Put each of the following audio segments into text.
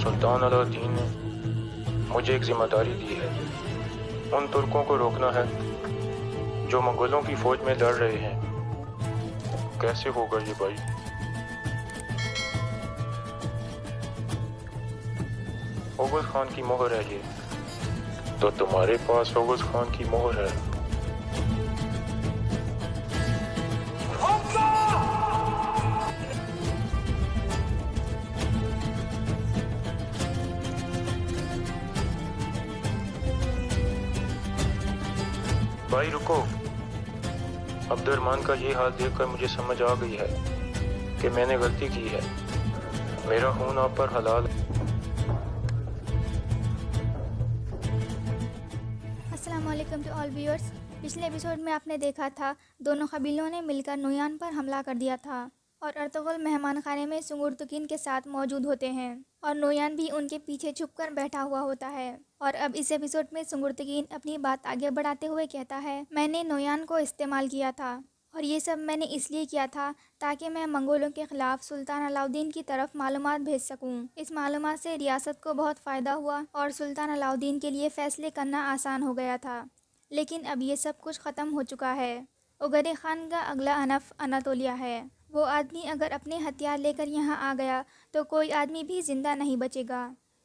सुल्तान अलाउद्दीन ने मुझे एक जिम्मेदारी दी है। उन तुर्कों को रोकना है जो मंगोलों की फौज में लड़ रहे हैं। कैसे होगा ये भाई? ओगुस खान की मोहर है ये। तो तुम्हारे पास ओगुस खान की मोहर है। भाई रुको। अब्दुर्रहमान का ये हाल देखकर मुझे समझ आ गई है कि मैंने गलती की है। मेरा खून आप पर हलाल है। अस्सलाम वालेकुम टू ऑल व्यूअर्स। पिछले एपिसोड में आपने देखा था दोनों कबीलों ने मिलकर नोयान पर हमला कर दिया था और अर्तुगरुल मेहमान खाने में सुंगुर्तुकीन के साथ मौजूद होते हैं और नोयान भी उनके पीछे छुपकर बैठा हुआ होता है। और अब इस एपिसोड में सुंगुर्तुकीन अपनी बात आगे बढ़ाते हुए कहता है, मैंने नोयान को इस्तेमाल किया था और ये सब मैंने इसलिए किया था ताकि मैं मंगोलों के ख़िलाफ़ सुल्तान अलाउद्दीन की तरफ मालूमात भेज सकूं। इस मालूमात से रियासत को बहुत फ़ायदा हुआ और सुल्तान अलाउद्दीन के लिए फ़ैसले करना आसान हो गया था। लेकिन अब ये सब कुछ ख़त्म हो चुका है। उगरे ख़ान का अगला हनफ अनातोलिया है। वो आदमी अगर अपने हथियार लेकर यहाँ आ गया तो कोई आदमी भी ज़िंदा नहीं बचेगा।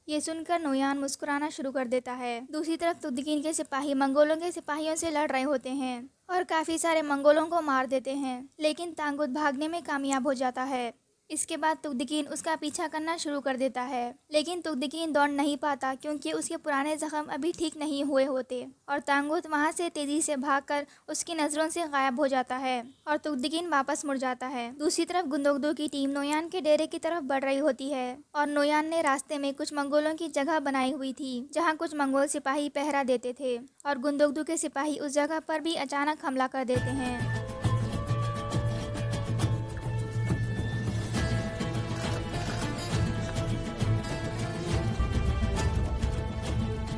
ये सुनकर नोयान मुस्कुराना शुरू कर देता है। दूसरी तरफ तुर्कीन के सिपाही मंगोलों के सिपाहियों से लड़ रहे होते हैं और काफ़ी सारे मंगोलों को मार देते हैं, लेकिन तांगुत भागने में कामयाब हो जाता है। इसके बाद तुर्कीन उसका पीछा करना शुरू कर देता है, लेकिन तुर्कीन दौड़ नहीं पाता क्योंकि उसके पुराने ज़ख्म अभी ठीक नहीं हुए होते और तांगुत वहाँ से तेज़ी से भागकर उसकी नज़रों से गायब हो जाता है और तुर्कीन वापस मुड़ जाता है। दूसरी तरफ गुंदोगदू की टीम नोयान के डेरे की तरफ बढ़ रही होती है और नोयान ने रास्ते में कुछ मंगोलों की जगह बनाई हुई थी जहाँ कुछ मंगोल सिपाही पहरा देते थे और गुंदोगदू के सिपाही उस जगह पर भी अचानक हमला कर देते हैं।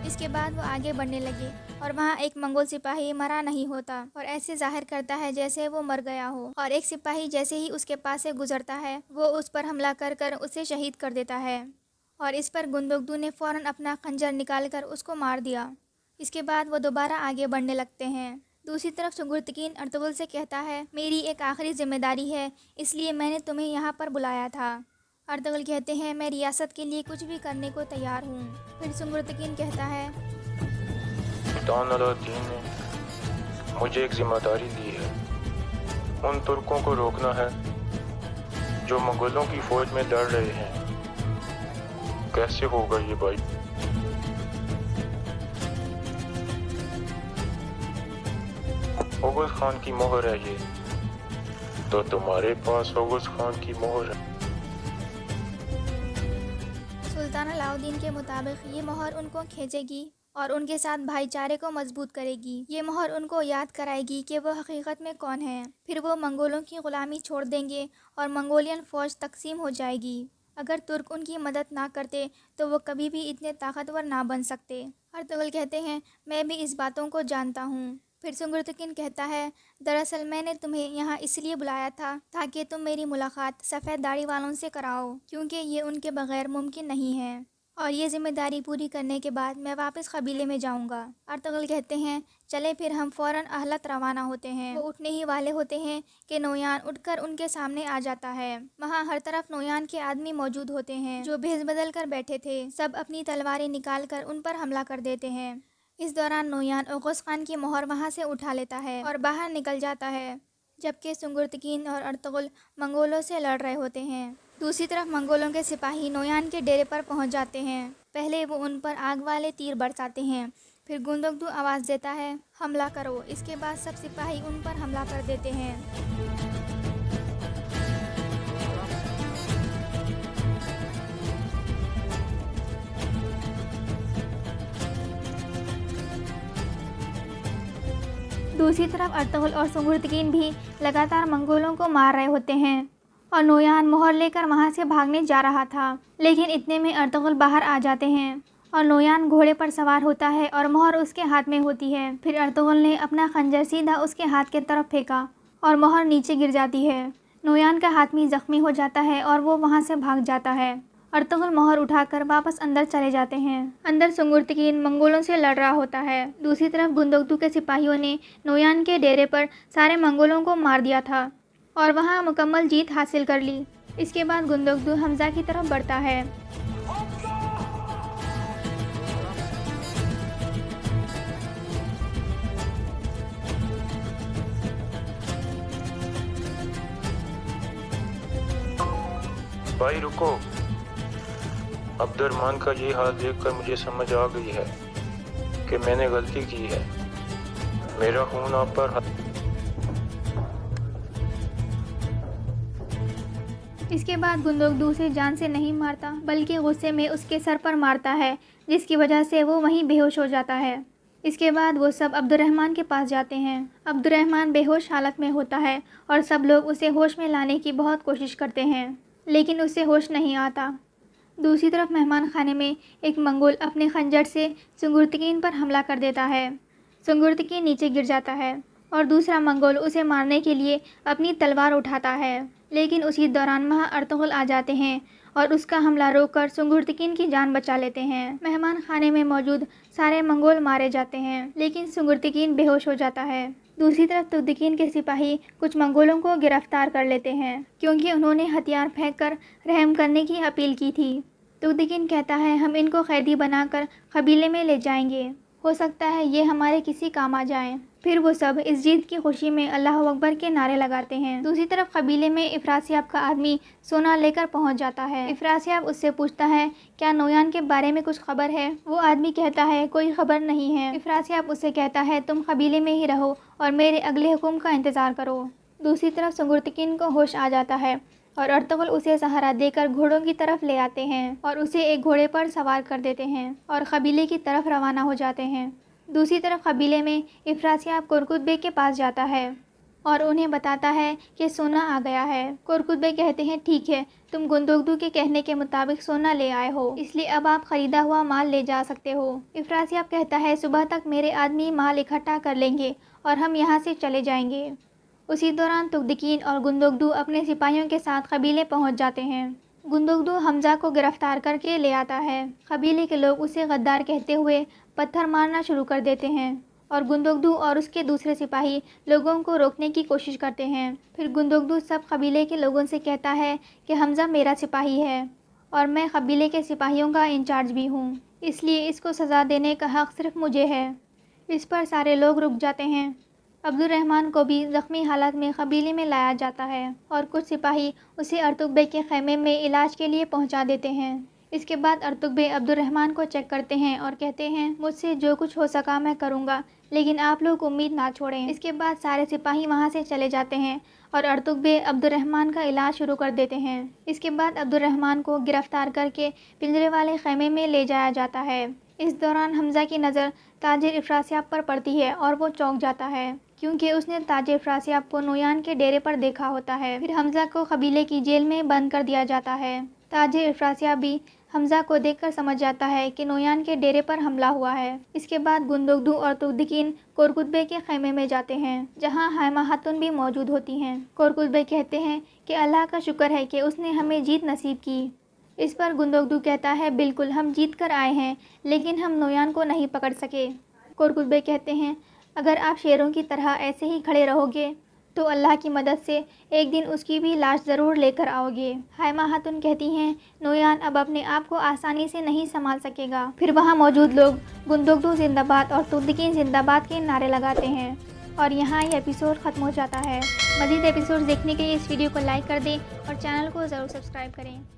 इसके बाद वो आगे बढ़ने लगे और वहाँ एक मंगोल सिपाही मरा नहीं होता और ऐसे जाहिर करता है जैसे वो मर गया हो और एक सिपाही जैसे ही उसके पास से गुजरता है वो उस पर हमला कर कर उसे शहीद कर देता है और इस पर गुंदोगदू ने फ़ौरन अपना खंजर निकाल कर उसको मार दिया। इसके बाद वो दोबारा आगे बढ़ने लगते हैं। दूसरी तरफ सुंगुर्तुकीन अर्तुगरुल से कहता है, मेरी एक आखिरी जिम्मेदारी है, इसलिए मैंने तुम्हें यहाँ पर बुलाया था। अर्तुगरुल कहते हैं, मैं रियासत के लिए कुछ भी करने को तैयार हूँ। फिर सुंगुर्तुकीन कहता है, सुल्तान अलाउद्दीन ने मुझे एक जिम्मेदारी दी है। उन तुर्कों को रोकना है जो मंगोलों की फौज में लड़ रहे हैं। कैसे होगा ये भाई? ओगुस खान की मोहर है ये। तो तुम्हारे पास ओगुस खान की मोहर है। सुल्तान अलाउद्दीन के मुताबिक ये मोहर उनको खींचेगी और उनके साथ भाईचारे को मजबूत करेगी। ये मोहर उनको याद कराएगी कि वो हकीकत में कौन है। फिर वो मंगोलों की ग़ुलामी छोड़ देंगे और मंगोलियन फ़ौज तकसीम हो जाएगी। अगर तुर्क उनकी मदद ना करते तो वो कभी भी इतने ताकतवर ना बन सकते। अर्तुगरुल कहते हैं, मैं भी इस बातों को जानता हूँ। फिर सुंगुर्तुकीन कहता है, दरअसल मैंने तुम्हें यहाँ इसलिए बुलाया था ताकि तुम मेरी मुलाकात सफ़ेद दाढ़ी वालों से कराओ, क्योंकि ये उनके बग़ैर मुमकिन नहीं है और ये ज़िम्मेदारी पूरी करने के बाद मैं वापस कबीले में जाऊंगा। अर्तुगरुल कहते हैं, चले फिर हम फ़ौरन अहलत रवाना होते हैं। वो उठने ही वाले होते हैं कि नोयान उठकर उनके सामने आ जाता है। वहाँ हर तरफ नोयान के आदमी मौजूद होते हैं जो भेस बदल कर बैठे थे। सब अपनी तलवारें निकाल कर उन पर हमला कर देते हैं। इस दौरान नोयान ओगुस खान की मोहर वहाँ से उठा लेता है और बाहर निकल जाता है, जबकि सुंगुर्तुकीन और अर्तुगरुल मंगोलों से लड़ रहे होते हैं। दूसरी तरफ मंगोलों के सिपाही नोयान के डेरे पर पहुंच जाते हैं। पहले वो उन पर आग वाले तीर बरसाते हैं, फिर गुंदोगदू आवाज़ देता है, हमला करो। इसके बाद सब सिपाही उन पर हमला कर देते हैं। दूसरी तरफ अर्तुगरुल और सुंगुर्तुकीन भी लगातार मंगोलों को मार रहे होते हैं और नोयान मोहर लेकर वहाँ से भागने जा रहा था, लेकिन इतने में अर्तुगरुल बाहर आ जाते हैं और नोयान घोड़े पर सवार होता है और मोहर उसके हाथ में होती है। फिर अर्तुगरुल ने अपना खंजर सीधा उसके हाथ की तरफ फेंका और मोहर नीचे गिर जाती है। नोयान का हाथ भी ज़ख्मी हो जाता है और वो वहाँ से भाग जाता है। अर्तुगरुल मोहर उठाकर वापस अंदर चले जाते हैं। अंदर सुंगुर्तुकीन मंगोलों से लड़ रहा होता है। दूसरी तरफ गुंदोगदू के सिपाहियों ने नोयान के डेरे पर सारे मंगोलों को मार दिया था और वहां मुकम्मल जीत हासिल कर ली। इसके बाद गुंदोगदू हमजा की तरफ बढ़ता है। भाई रुको, अब्दुर्रहमान का ये हाल देखकर मुझे समझ आ गई है कि मैंने गलती की है। मेरा खून आप पर। इसके बाद गुंदोगदू उसे जान से नहीं मारता बल्कि गुस्से में उसके सर पर मारता है, जिसकी वजह से वो वहीं बेहोश हो जाता है। इसके बाद वो सब अब्दुर्रहमान के पास जाते हैं। अब्दुर्रहमान बेहोश हालत में होता है और सब लोग उसे होश में लाने की बहुत कोशिश करते हैं, लेकिन उसे होश नहीं आता। दूसरी तरफ मेहमान खाने में एक मंगोल अपने खंजर से सुंगुर्तुकीन पर हमला कर देता है। सुंगुर्तुकीन नीचे गिर जाता है और दूसरा मंगोल उसे मारने के लिए अपनी तलवार उठाता है, लेकिन उसी दौरान वहाँ अर्तुगरुल आ जाते हैं और उसका हमला रोककर सुंगुर्तुकीन की जान बचा लेते हैं। मेहमान खाने में मौजूद सारे मंगोल मारे जाते हैं, लेकिन सुंगुर्तुकीन बेहोश हो जाता है। दूसरी तरफ तुगदिकीन के सिपाही कुछ मंगोलों को गिरफ्तार कर लेते हैं, क्योंकि उन्होंने हथियार फेंककर रहम करने की अपील की थी। तुगदिकीन कहता है, हम इनको कैदी बनाकर कबीले में ले जाएंगे, हो सकता है ये हमारे किसी काम आ जाएं। फिर वो सब इस जीत की खुशी में अल्लाह अकबर के नारे लगाते हैं। दूसरी तरफ कबीले में इफ्रासियाब का आदमी सोना लेकर पहुंच जाता है। इफ्रासियाब उससे पूछता है, क्या नोयान के बारे में कुछ खबर है? वो आदमी कहता है, कोई खबर नहीं है। इफ्रासियाब उससे कहता है, तुम कबीले में ही रहो और मेरे अगले हुक्म का इंतज़ार करो। दूसरी तरफ सुंगुर्तुकीन को होश आ जाता है और अर्तुगरुल उसे सहारा देकर घोड़ों की तरफ ले आते हैं और उसे एक घोड़े पर सवार कर देते हैं और कबीले की तरफ रवाना हो जाते हैं। दूसरी तरफ कबीले में इफ्रासियाब कुरकुत बेग के पास जाता है और उन्हें बताता है कि सोना आ गया है। कुरकुत बेग कहते हैं, ठीक है, तुम गुंदोगदू के कहने के मुताबिक सोना ले आए हो, इसलिए अब आप ख़रीदा हुआ माल ले जा सकते हो। इफ्रासियाब कहता है, सुबह तक मेरे आदमी माल इकट्ठा कर लेंगे और हम यहाँ से चले जाएंगे। उसी दौरान तुगदिकीन और गुंदोगदू अपने सिपाहियों के साथ कबीले पहुँच जाते हैं। गुंदोगदू हमजा को गिरफ्तार करके ले आता है। कबीले के लोग उसे गद्दार कहते हुए पत्थर मारना शुरू कर देते हैं और गुंदोगदू और उसके दूसरे सिपाही लोगों को रोकने की कोशिश करते हैं। फिर गुंदोगदू सब कबीले के लोगों से कहता है कि हमजा मेरा सिपाही है और मैं कबीले के सिपाहियों का इंचार्ज भी हूँ, इसलिए इसको सज़ा देने का हक़ सिर्फ मुझे है। इस पर सारे लोग रुक जाते हैं। अब्दुर्रहमान को भी ज़ख्मी हालत में कबीले में लाया जाता है और कुछ सिपाही उसे अर्तुग बेग के खैमे में इलाज के लिए पहुंचा देते हैं। इसके बाद अर्तुग बेग अब्दुर्रहमान को चेक करते हैं और कहते हैं, मुझसे जो कुछ हो सका मैं करूंगा, लेकिन आप लोग उम्मीद ना छोड़ें। इसके बाद सारे सिपाही वहां से चले जाते हैं और अर्तुग बेग अब्दुर्रहमान का इलाज शुरू कर देते हैं। इसके बाद अब्दुर्रहमान को गिरफ्तार करके पिंजरे वाले खैमे में ले जाया जाता है। इस दौरान हमजा की नज़र ताजिर इफ्रासियाब पर पड़ती है और वो चौंक जाता है, क्योंकि उसने ताजिर इफ्रासियाब को नोयान के डेरे पर देखा होता है। फिर हमजा को कबीले की जेल में बंद कर दिया जाता है। ताजिर इफ्रासियाब भी हमजा को देखकर समझ जाता है कि नोयान के डेरे पर हमला हुआ है। इसके बाद गुंदोगदू और तुगदिकीन कुरकुत बेग के खैमे में जाते हैं, जहां हायमा खातून भी मौजूद होती हैं। कुरकुत बेग कहते हैं कि अल्लाह का शुक्र है कि उसने हमें जीत नसीब की। इस पर गुंदोगदू कहता है, बिल्कुल, हम जीत कर आए हैं, लेकिन हम नोयान को नहीं पकड़ सके। कुरकुत बेग कहते हैं, अगर आप शेरों की तरह ऐसे ही खड़े रहोगे तो अल्लाह की मदद से एक दिन उसकी भी लाश ज़रूर लेकर आओगे। हायमा खातून कहती हैं, नोयान अब अपने आप को आसानी से नहीं संभाल सकेगा। फिर वहाँ मौजूद लोग गुंदोगदू जिंदाबाद और तुगदिकीन जिंदाबाद के नारे लगाते हैं और यहाँ ये एपिसोड ख़त्म हो जाता है। मज़ीद एपिसोड देखने के लिए इस वीडियो को लाइक कर दें और चैनल को ज़रूर सब्सक्राइब करें।